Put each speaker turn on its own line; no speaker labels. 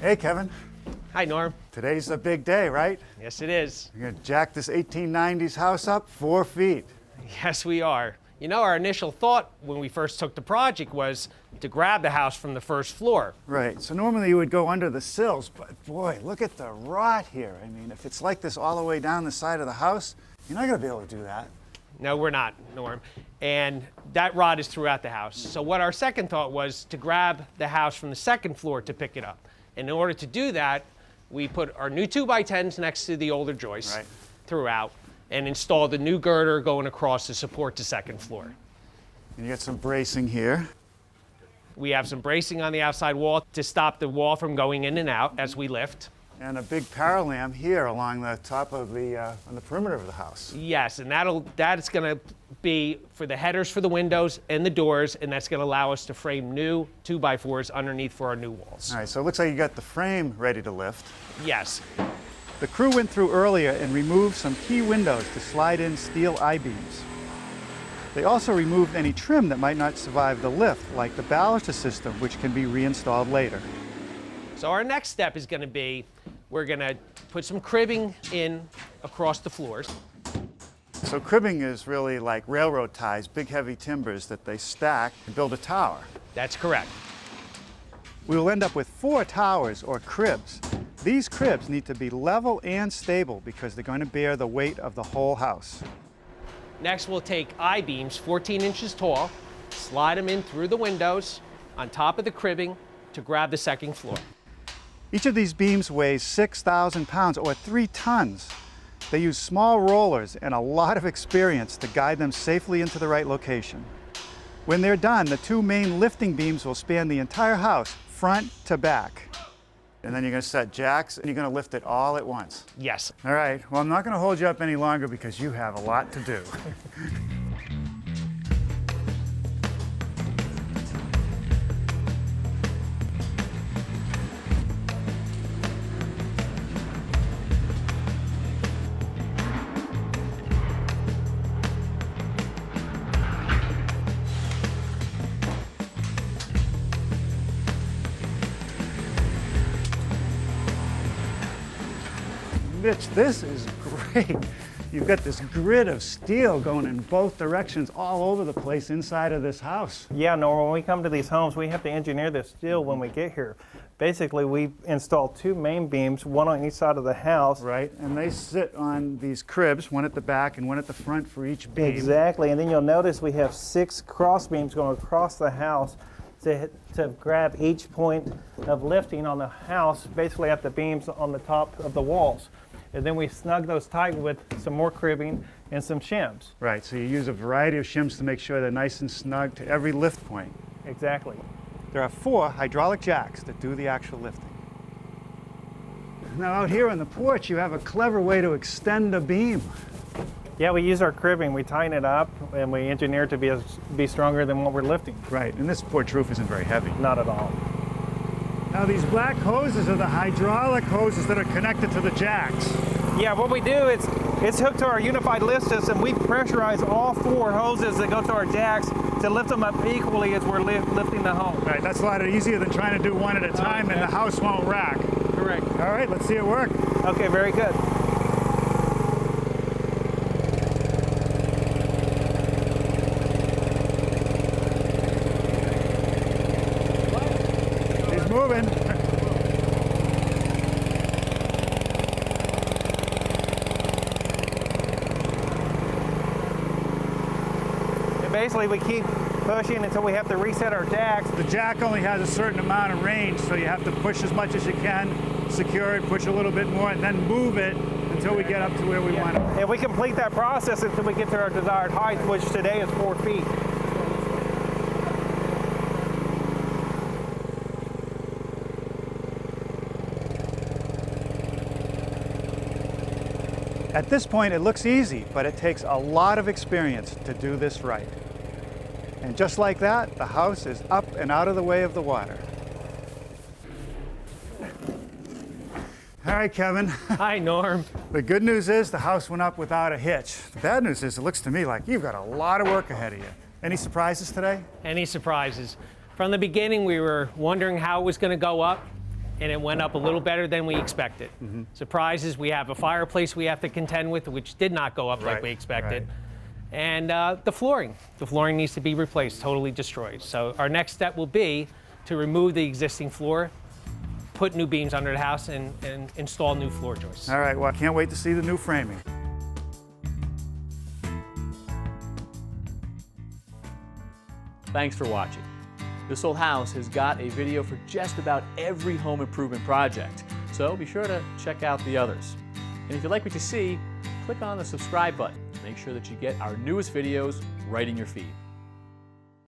Hey, Kevin.
Hi, Norm.
Today's a big day, right?
Yes, it is.
You're gonna jack this 1890s house up 4 feet.
Yes, we are. You know, our initial thought when we first took the project was to grab the house from the first floor.
Right, so normally you would go under the sills, but boy, look at the rot here. I mean, if it's like this all the way down the side of the house, you're not gonna be able to do that.
No, we're not, Norm. And that rot is throughout the house. So what our second thought was to grab the house from the second floor to pick it up. And in order to do that, we put our new 2x10s next to the older joists throughout and installed the new girder going across to support the second floor.
And you got some bracing here.
We have some bracing on the outside wall to stop the wall from going in and out as we lift.
And a big parallam here along the top of the, on the perimeter of the house.
Yes, and that's going to be for the headers for the windows and the doors, and that's going to allow us to frame new 2x4s underneath for our new walls.
All right, so it looks like you got the frame ready to lift.
Yes.
The crew went through earlier and removed some key windows to slide in steel I-beams. They also removed any trim that might not survive the lift, like the baluster system, which can be reinstalled later.
So our next step is going to be, we're going to put some cribbing in across the floors.
So cribbing is really like railroad ties, big heavy timbers that they stack to build a tower.
That's correct.
We will end up with 4 towers or cribs. These cribs need to be level and stable because they're going to bear the weight of the whole house.
Next, we'll take I-beams 14 inches tall, slide them in through the windows on top of the cribbing to grab the second floor.
Each of these beams weighs 6,000 pounds or 3 tons. They use small rollers and a lot of experience to guide them safely into the right location. When they're done, the 2 main lifting beams will span the entire house, front to back. And then you're going to set jacks and you're going to lift it all at once.
Yes.
All right, well, I'm not going to hold you up any longer because you have a lot to do. Mitch, this is great. You've got this grid of steel going in both directions all over the place inside of this house.
Yeah, Norm, when we come to these homes, we have to engineer this steel when we get here. Basically, we install 2 main beams, one on each side of the house.
Right, and they sit on these cribs, one at the back and one at the front for each beam.
Exactly, and then you'll notice we have 6 cross beams going across the house to grab each point of lifting on the house, basically at the beams on the top of the walls. And then we snug those tight with some more cribbing and some shims.
Right, so you use a variety of shims to make sure they're nice and snug to every lift point.
Exactly.
There are 4 hydraulic jacks that do the actual lifting. Now out here on the porch, you have a clever way to extend a beam.
Yeah, we use our cribbing, we tighten it up, and we engineer it to be stronger than what we're lifting.
Right, and this porch roof isn't very heavy.
Not at all.
Now these black hoses are the hydraulic hoses that are connected to the jacks.
Yeah, what we do is it's hooked to our unified lift system. We pressurize all 4 hoses that go to our jacks to lift them up equally as we're lifting the home.
Right, that's a lot easier than trying to do one at a time and the house won't rack.
Correct.
All right, let's see it work.
Okay, very good.
He's moving.
Basically, we keep pushing until we have to reset our jacks.
The jack only has a certain amount of range, so you have to push as much as you can, secure it, push a little bit more, and then move it until we get up to where we want it.
And we complete that process until we get to our desired height, which today is 4 feet.
At this point, it looks easy, but it takes a lot of experience to do this right. And just like that, the house is up and out of the way of the water. All right, Kevin.
Hi, Norm.
The good news is the house went up without a hitch. The bad news is it looks to me like you've got a lot of work ahead of you. Any surprises today?
Any surprises? From the beginning, we were wondering how it was going to go up, and it went up a little better than we expected. Surprises, we have a fireplace we have to contend with, which did not go up like we expected. And the flooring needs to be replaced, totally destroyed. So our next step will be to remove the existing floor, put new beams under the house, and install new floor joists.
All right, well, I can't wait to see the new framing.
Thanks for watching. This Old House has got a video for just about every home improvement project, so be sure to check out the others. And if you like what you see, click on the subscribe button to make sure that you get our newest videos right in your feed.